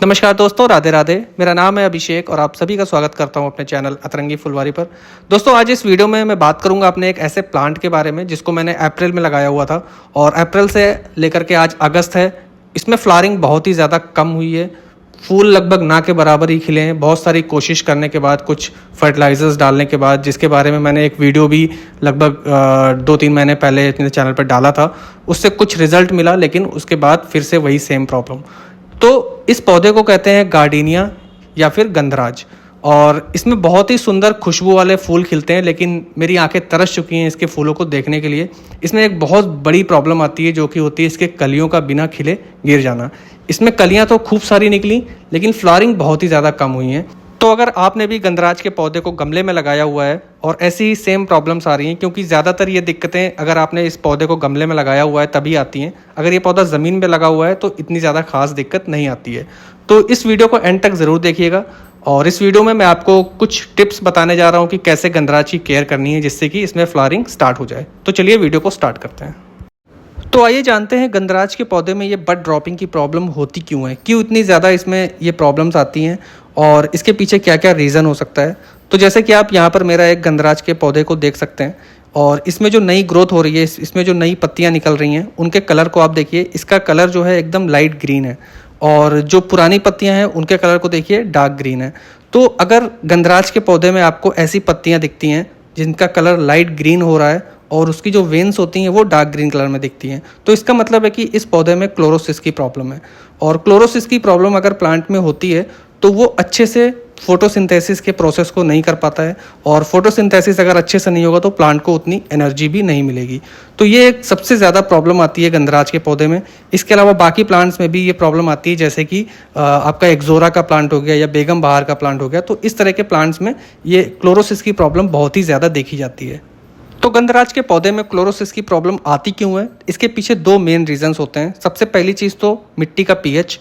नमस्कार दोस्तों, राधे राधे। मेरा नाम है अभिषेक और आप सभी का स्वागत करता हूं अपने चैनल अतरंगी फुलवारी पर। दोस्तों, आज इस वीडियो में मैं बात करूंगा अपने एक ऐसे प्लांट के बारे में जिसको मैंने अप्रैल में लगाया हुआ था और अप्रैल से लेकर के आज अगस्त है। इसमें फ्लावरिंग बहुत ही ज़्यादा कम हुई है, फूल लगभग ना के बराबर ही खिले हैं। बहुत सारी कोशिश करने के बाद, कुछ फर्टिलाइजर्स डालने के बाद, जिसके बारे में मैंने एक वीडियो भी लगभग 2-3 महीने पहले अपने चैनल पर डाला था, उससे कुछ रिजल्ट मिला, लेकिन उसके बाद फिर से वही सेम प्रॉब्लम। तो इस पौधे को कहते हैं गार्डिनिया या फिर गंधराज, और इसमें बहुत ही सुंदर खुशबू वाले फूल खिलते हैं, लेकिन मेरी आंखें तरस चुकी हैं इसके फूलों को देखने के लिए। इसमें एक बहुत बड़ी प्रॉब्लम आती है, जो कि होती है इसके कलियों का बिना खिले गिर जाना। इसमें कलियां तो खूब सारी निकली, लेकिन फ्लावरिंग बहुत ही ज़्यादा कम हुई हैं। तो अगर आपने भी गंधराज के पौधे को गमले में लगाया हुआ है और ऐसी ही सेम प्रॉब्लम्स आ रही हैं, क्योंकि ज़्यादातर ये दिक्कतें अगर आपने इस पौधे को गमले में लगाया हुआ है तभी आती हैं। अगर ये पौधा ज़मीन में लगा हुआ है तो इतनी ज़्यादा खास दिक्कत नहीं आती है। तो इस वीडियो को एंड तक ज़रूर देखिएगा, और इस वीडियो में मैं आपको कुछ टिप्स बताने जा रहा हूँ कि कैसे गंधराज की केयर करनी है जिससे कि इसमें फ्लावरिंग स्टार्ट हो जाए। तो चलिए वीडियो को स्टार्ट करते हैं। तो आइए जानते हैं गंधराज के पौधे में ये बड ड्रॉपिंग की प्रॉब्लम होती क्यों है, क्यों इतनी ज़्यादा इसमें ये प्रॉब्लम्स आती हैं और इसके पीछे क्या क्या रीज़न हो सकता है। तो जैसे कि आप यहाँ पर मेरा एक गंधराज के पौधे को देख सकते हैं, और इसमें जो नई ग्रोथ हो रही है, इसमें जो नई पत्तियाँ निकल रही हैं, उनके कलर को आप देखिए। इसका कलर जो है एकदम लाइट ग्रीन है, और जो पुरानी पत्तियाँ हैं उनके कलर को देखिए डार्क ग्रीन है। तो अगर गंधराज के पौधे में आपको ऐसी पत्तियाँ दिखती हैं जिनका कलर लाइट ग्रीन हो रहा है और उसकी जो वेन्स होती हैं वो डार्क ग्रीन कलर में दिखती हैं, तो इसका मतलब है कि इस पौधे में क्लोरोसिस की प्रॉब्लम है। और क्लोरोसिस की प्रॉब्लम अगर प्लांट में होती है तो वो अच्छे से फोटोसिंथेसिस के प्रोसेस को नहीं कर पाता है, और फोटोसिंथेसिस अगर अच्छे से नहीं होगा तो प्लांट को उतनी एनर्जी भी नहीं मिलेगी। तो ये एक सबसे ज़्यादा प्रॉब्लम आती है गंधराज के पौधे में। इसके अलावा बाकी प्लांट्स में भी ये प्रॉब्लम आती है, जैसे कि आपका एक्जोरा का प्लांट हो गया या बेगम बहार का प्लांट हो गया। तो इस तरह के प्लांट्स में ये क्लोरोसिस की प्रॉब्लम बहुत ही ज़्यादा देखी जाती है। तो गंधराज के पौधे में क्लोरोसिस की प्रॉब्लम आती क्यों है, इसके पीछे दो मेन रीजंस होते हैं। सबसे पहली चीज़ तो मिट्टी का पीएच,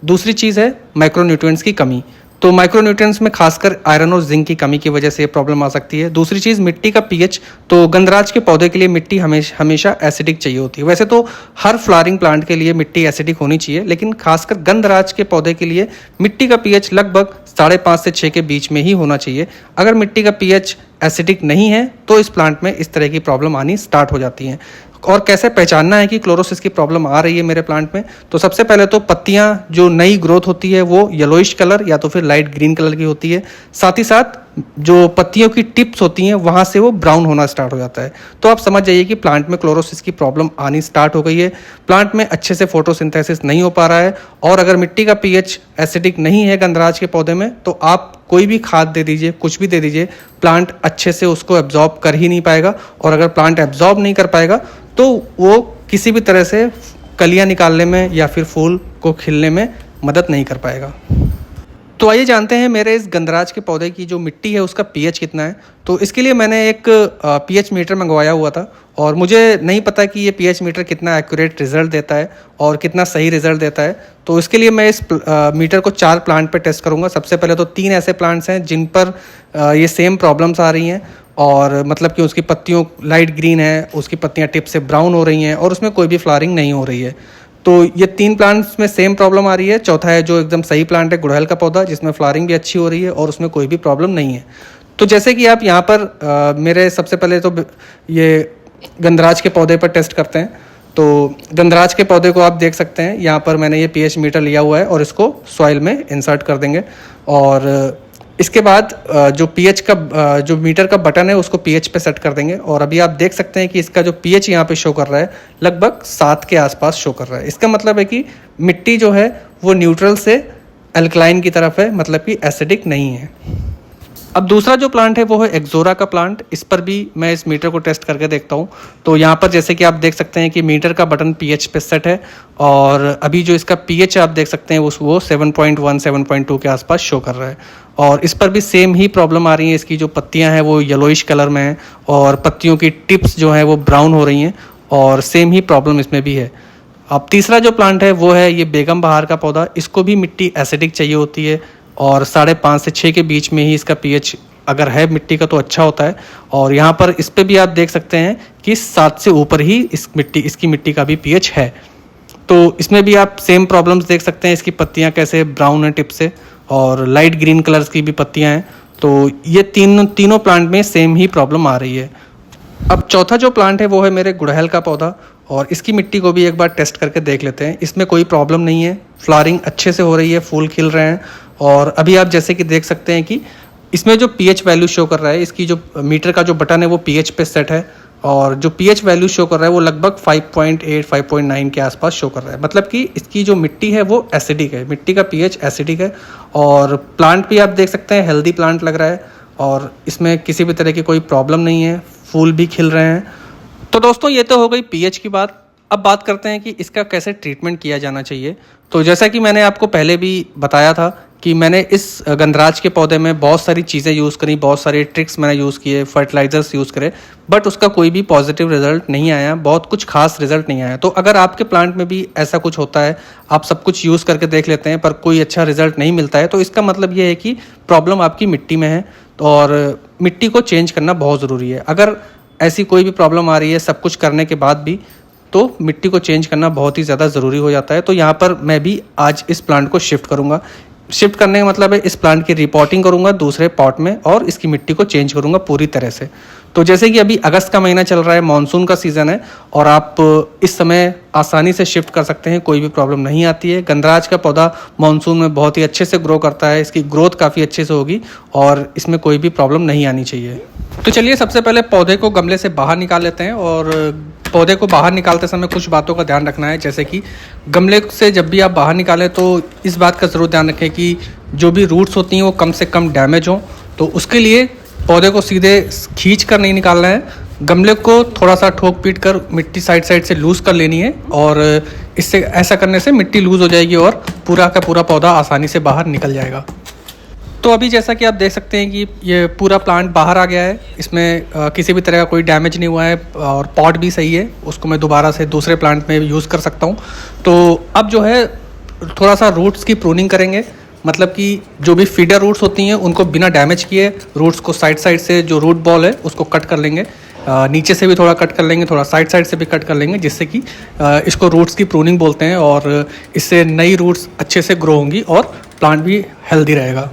दूसरी चीज़ है माइक्रोन्यूट्रिएंट्स की कमी। तो माइक्रोन्यूट्रिएंट्स में खासकर आयरन और जिंक की कमी की वजह से ये प्रॉब्लम आ सकती है। दूसरी चीज़ मिट्टी का पीएच। तो गंधराज के पौधे के लिए मिट्टी हमेशा एसिडिक चाहिए होती है। वैसे तो हर फ्लावरिंग प्लांट के लिए मिट्टी एसिडिक होनी चाहिए, लेकिन खासकर गंधराज के पौधे के लिए मिट्टी का पीएच लगभग 5.5 से 6 के बीच में ही होना चाहिए। अगर मिट्टी का पीएच एसिडिक नहीं है तो इस प्लांट में इस तरह की प्रॉब्लम आनी स्टार्ट हो जाती हैं। और कैसे पहचानना है कि क्लोरोसिस की प्रॉब्लम आ रही है मेरे प्लांट में, तो सबसे पहले तो पत्तियां जो नई ग्रोथ होती है वो येलोइश कलर या तो फिर लाइट ग्रीन कलर की होती है। साथ ही साथ जो पत्तियों की टिप्स होती हैं वहाँ से वो ब्राउन होना स्टार्ट हो जाता है। तो आप समझ जाइए कि प्लांट में क्लोरोसिस की प्रॉब्लम आनी स्टार्ट हो गई है। प्लांट में अच्छे से फोटोसिंथेसिस नहीं हो पा रहा है, और अगर मिट्टी का पीएच एसिडिक नहीं है गंधराज के पौधे में तो आप कोई भी खाद दे दीजिए, कुछ भी दे दीजिए, प्लांट अच्छे से उसको एब्जॉर्ब कर ही नहीं पाएगा। और अगर प्लांट एब्जॉर्ब नहीं कर पाएगा तो वो किसी भी तरह से कलियां निकालने में या फिर फूल को खिलने में मदद नहीं कर पाएगा। तो आइए जानते हैं मेरे इस गंधराज के पौधे की जो मिट्टी है उसका पीएच कितना है। तो इसके लिए मैंने एक पीएच मीटर मंगवाया हुआ था, और मुझे नहीं पता कि ये पीएच मीटर कितना एक्यूरेट रिजल्ट देता है और कितना सही रिजल्ट देता है। तो इसके लिए मैं इस मीटर को 4 प्लांट पे टेस्ट करूँगा। सबसे पहले तो 3 ऐसे प्लांट्स हैं जिन पर ये सेम प्रॉब्लम्स आ रही हैं, और मतलब कि उसकी पत्तियों लाइट ग्रीन है, उसकी पत्तियाँ टिप से ब्राउन हो रही हैं और उसमें कोई भी फ्लावरिंग नहीं हो रही है। तो ये 3 प्लांट्स में सेम प्रॉब्लम आ रही है। चौथा है जो एकदम सही प्लांट है, गुड़हल का पौधा, जिसमें फ्लावरिंग भी अच्छी हो रही है और उसमें कोई भी प्रॉब्लम नहीं है। तो जैसे कि आप यहाँ पर मेरे सबसे पहले तो ये गंधराज के पौधे पर टेस्ट करते हैं। तो गंधराज के पौधे को आप देख सकते हैं, यहाँ पर मैंने ये पीएच मीटर लिया हुआ है और इसको सॉइल में इंसर्ट कर देंगे, और इसके बाद जो पीएच का जो मीटर का बटन है उसको पीएच पे सेट कर देंगे। और अभी आप देख सकते हैं कि इसका जो पीएच यहाँ पे शो कर रहा है लगभग 7 के आसपास शो कर रहा है। इसका मतलब है कि मिट्टी जो है वो न्यूट्रल से अल्कलाइन की तरफ है, मतलब कि एसिडिक नहीं है। अब दूसरा जो प्लांट है वो है एक्जोरा का प्लांट। इस पर भी मैं इस मीटर को टेस्ट करके देखता हूँ। तो यहाँ पर जैसे कि आप देख सकते हैं कि मीटर का बटन पीएच पे सेट है, और अभी जो इसका पीएच आप देख सकते हैं वो 7.1 7.2 के आसपास शो कर रहा है। और इस पर भी सेम ही प्रॉब्लम आ रही है। इसकी जो पत्तियाँ हैं वो येलोइश कलर में हैं और पत्तियों की टिप्स जो हैं वो ब्राउन हो रही हैं, और सेम ही प्रॉब्लम इसमें भी है। अब तीसरा जो प्लांट है वो है ये बेगम बहार का पौधा। इसको भी मिट्टी एसिडिक चाहिए होती है, और 5.5 से 6 के बीच में ही इसका पीएच अगर है मिट्टी का तो अच्छा होता है। और यहाँ पर इस पे भी आप देख सकते हैं कि 7 से ऊपर ही इसकी मिट्टी का भी पीएच है। तो इसमें भी आप सेम प्रॉब्लम्स देख सकते हैं। इसकी पत्तियां कैसे ब्राउन है टिप से और लाइट ग्रीन कलर्स की भी पत्तियां हैं। तो ये तीनों प्लांट में सेम ही प्रॉब्लम आ रही है। अब चौथा जो प्लांट है वो है मेरे गुड़हल का पौधा, और इसकी मिट्टी को भी एक बार टेस्ट करके देख लेते हैं। इसमें कोई प्रॉब्लम नहीं है, फ्लावरिंग अच्छे से हो रही है, फूल खिल रहे हैं। और अभी आप जैसे कि देख सकते हैं कि इसमें जो पीएच वैल्यू शो कर रहा है, इसकी जो मीटर का जो बटन है वो पीएच पे सेट है, और जो पीएच वैल्यू शो कर रहा है वो लगभग 5.8 5.9 के आसपास शो कर रहा है। मतलब कि इसकी जो मिट्टी है वो एसिडिक है, मिट्टी का पीएच एसिडिक है। और प्लांट भी आप देख सकते हैं हेल्दी प्लांट लग रहा है, और इसमें किसी भी तरह की कोई प्रॉब्लम नहीं है, फूल भी खिल रहे हैं। तो दोस्तों ये तो हो गई पीएच की बात। अब बात करते हैं कि इसका कैसे ट्रीटमेंट किया जाना चाहिए। तो जैसा कि मैंने आपको पहले भी बताया था कि मैंने इस गंधराज के पौधे में बहुत सारी चीज़ें यूज़ करी, बहुत सारे ट्रिक्स मैंने यूज़ किए, फर्टिलाइजर्स यूज़ करे, बट उसका कोई भी पॉजिटिव रिजल्ट नहीं आया, बहुत कुछ खास रिजल्ट नहीं आया। तो अगर आपके प्लांट में भी ऐसा कुछ होता है, आप सब कुछ यूज़ करके देख लेते हैं पर कोई अच्छा रिजल्ट नहीं मिलता है, तो इसका मतलब ये है कि प्रॉब्लम आपकी मिट्टी में है, और मिट्टी को चेंज करना बहुत ज़रूरी है। अगर ऐसी कोई भी प्रॉब्लम आ रही है सब कुछ करने के बाद भी, तो मिट्टी को चेंज करना बहुत ही ज़्यादा ज़रूरी हो जाता है। तो यहाँ पर मैं भी आज इस प्लांट को शिफ्ट करूँगा। शिफ्ट करने का मतलब है इस प्लांट की रिपोर्टिंग करूँगा दूसरे पॉट में, और इसकी मिट्टी को चेंज करूँगा पूरी तरह से। तो जैसे कि अभी अगस्त का महीना चल रहा है, मानसून का सीज़न है, और आप इस समय आसानी से शिफ्ट कर सकते हैं, कोई भी प्रॉब्लम नहीं आती है। गंधराज का पौधा मानसून में बहुत ही अच्छे से ग्रो करता है, इसकी ग्रोथ काफ़ी अच्छे से होगी, और इसमें कोई भी प्रॉब्लम नहीं आनी चाहिए। तो चलिए सबसे पहले पौधे को गमले से बाहर निकाल लेते हैं, और पौधे को बाहर निकालते समय कुछ बातों का ध्यान रखना है। जैसे कि गमले से जब भी आप बाहर निकालें तो इस बात का ज़रूर ध्यान रखें कि जो भी रूट्स होती हैं वो कम से कम डैमेज हों। तो उसके लिए पौधे को सीधे खींच कर नहीं निकालना है, गमले को थोड़ा सा ठोक पीट कर मिट्टी साइड साइड से लूज़ कर लेनी है, और इससे ऐसा करने से मिट्टी लूज़ हो जाएगी और पूरा का पूरा पौधा आसानी से बाहर निकल जाएगा। तो अभी जैसा कि आप देख सकते हैं कि ये पूरा प्लांट बाहर आ गया है, इसमें किसी भी तरह का कोई डैमेज नहीं हुआ है, और पॉट भी सही है, उसको मैं दोबारा से दूसरे प्लांट में यूज़ कर सकता हूँ। तो अब जो है थोड़ा सा रूट्स की प्रूनिंग करेंगे, मतलब कि जो भी फीडर रूट्स होती हैं उनको बिना डैमेज किए रूट्स को साइड साइड से जो रूट बॉल है उसको कट कर लेंगे, नीचे से भी थोड़ा कट कर लेंगे, थोड़ा साइड साइड से भी कट कर लेंगे, जिससे कि इसको रूट्स की प्रूनिंग बोलते हैं, और इससे नई रूट्स अच्छे से ग्रो होंगी और प्लांट भी हेल्दी रहेगा।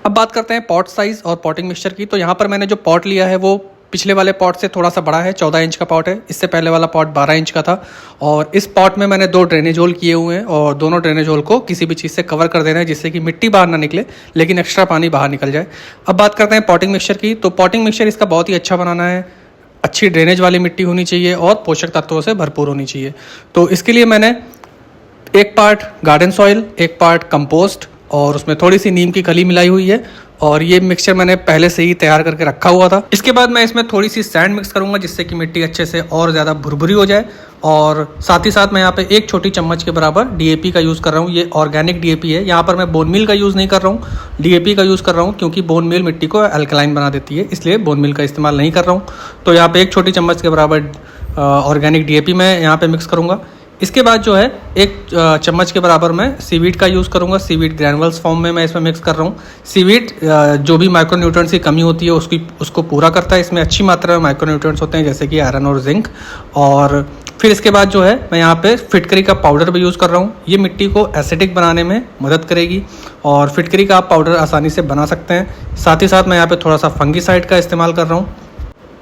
अब बात करते हैं पॉट साइज़ और पॉटिंग मिक्सचर की। तो यहाँ पर मैंने जो पॉट लिया है वो पिछले वाले पॉट से थोड़ा सा बड़ा है, 14 इंच का पॉट है। इससे पहले वाला पॉट 12 इंच का था, और इस पॉट में मैंने 2 ड्रेनेज होल किए हुए हैं, और दोनों ड्रेनेज होल को किसी भी चीज़ से कवर कर देना है, जिससे कि मिट्टी बाहर ना निकले लेकिन एक्स्ट्रा पानी बाहर निकल जाए। अब बात करते हैं पॉटिंग मिक्सचर की। तो पॉटिंग मिक्सचर इसका बहुत ही अच्छा बनाना है, अच्छी ड्रेनेज वाली मिट्टी होनी चाहिए और पोषक तत्वों से भरपूर होनी चाहिए। तो इसके लिए मैंने 1 part garden soil, 1 part compost, और उसमें थोड़ी सी नीम की खली मिलाई हुई है, और ये मिक्सचर मैंने पहले से ही तैयार करके रखा हुआ था। इसके बाद मैं इसमें थोड़ी सी सैंड मिक्स करूंगा, जिससे कि मिट्टी अच्छे से और ज़्यादा भुरभुरी हो जाए, और साथ ही साथ मैं यहाँ पे 1 छोटी चम्मच के बराबर डीएपी का यूज़ कर रहा हूँ। ये ऑर्गेनिक डीएपी है, यहाँ पर मैं बोन मील का यूज़ नहीं कर रहा हूँ, डीएपी का यूज़ कर रहा हूँ, क्योंकि बोन मील मिट्टी को अल्कलाइन बना देती है, इसलिए बोन मील का इस्तेमाल नहीं कर रहा हूँ। तो यहाँ पर 1 छोटी चम्मच के बराबर ऑर्गेनिक डीएपी मैं यहाँ पर मिक्स करूँगा। इसके बाद जो है 1 चम्मच के बराबर मैं सीवीड का यूज़ करूँगा, सीवीड ग्रैनुअल्स फॉर्म में मैं इसमें मिक्स कर रहा हूँ। सीवीड जो भी माइक्रोन्यूट्रिएंट्स की कमी होती है उसको पूरा करता है, इसमें अच्छी मात्रा में माइक्रोन्यूट्रिएंट्स होते हैं, जैसे कि आयरन और जिंक। और फिर इसके बाद जो है मैं यहाँ पे फिटकरी का पाउडर भी यूज़ कर रहा हूँ, ये मिट्टी को एसिडिक बनाने में मदद करेगी, और फिटकरी का आप पाउडर आसानी से बना सकते हैं। साथ ही साथ मैं यहाँ पे थोड़ा सा फंगीसाइड का इस्तेमाल कर रहा हूँ।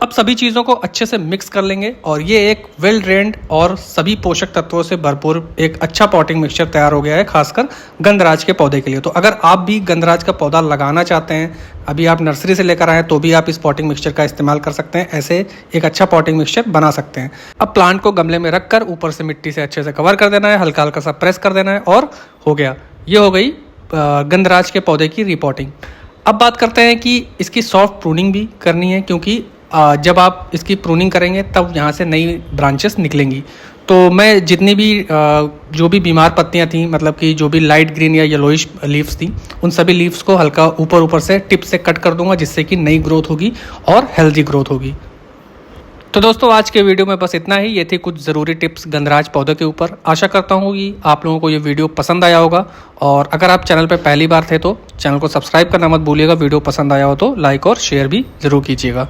अब सभी चीज़ों को अच्छे से मिक्स कर लेंगे, और ये एक वेल ड्रेन्ड और सभी पोषक तत्वों से भरपूर एक अच्छा पॉटिंग मिक्सचर तैयार हो गया है, खासकर गंधराज के पौधे के लिए। तो अगर आप भी गंधराज का पौधा लगाना चाहते हैं, अभी आप नर्सरी से लेकर आए तो भी आप इस पॉटिंग मिक्सचर का इस्तेमाल कर सकते हैं, ऐसे एक अच्छा पॉटिंग मिक्सचर बना सकते हैं। अब प्लांट को गमले में रखकर ऊपर से मिट्टी से अच्छे से कवर कर देना है, हल्का हल्का सा प्रेस कर देना है, और हो गया। ये हो गई गंधराज के पौधे की रिपोर्टिंग। अब बात करते हैं कि इसकी सॉफ्ट प्रूनिंग भी करनी है, क्योंकि जब आप इसकी प्रूनिंग करेंगे तब यहाँ से नई ब्रांचेस निकलेंगी। तो मैं जितनी भी जो भी बीमार पत्तियाँ थी, मतलब कि जो भी लाइट ग्रीन या येलोइश लीव्स थी, उन सभी लीव्स को हल्का ऊपर से टिप से कट कर दूंगा, जिससे कि नई ग्रोथ होगी और हेल्दी ग्रोथ होगी। तो दोस्तों आज के वीडियो में बस इतना ही। ये थी कुछ ज़रूरी टिप्स गंधराज पौधे के ऊपर। आशा करता हूँ कि आप लोगों को ये वीडियो पसंद आया होगा, और अगर आप चैनल पर पहली बार थे तो चैनल को सब्सक्राइब करना मत भूलिएगा। वीडियो पसंद आया हो तो लाइक और शेयर भी ज़रूर कीजिएगा।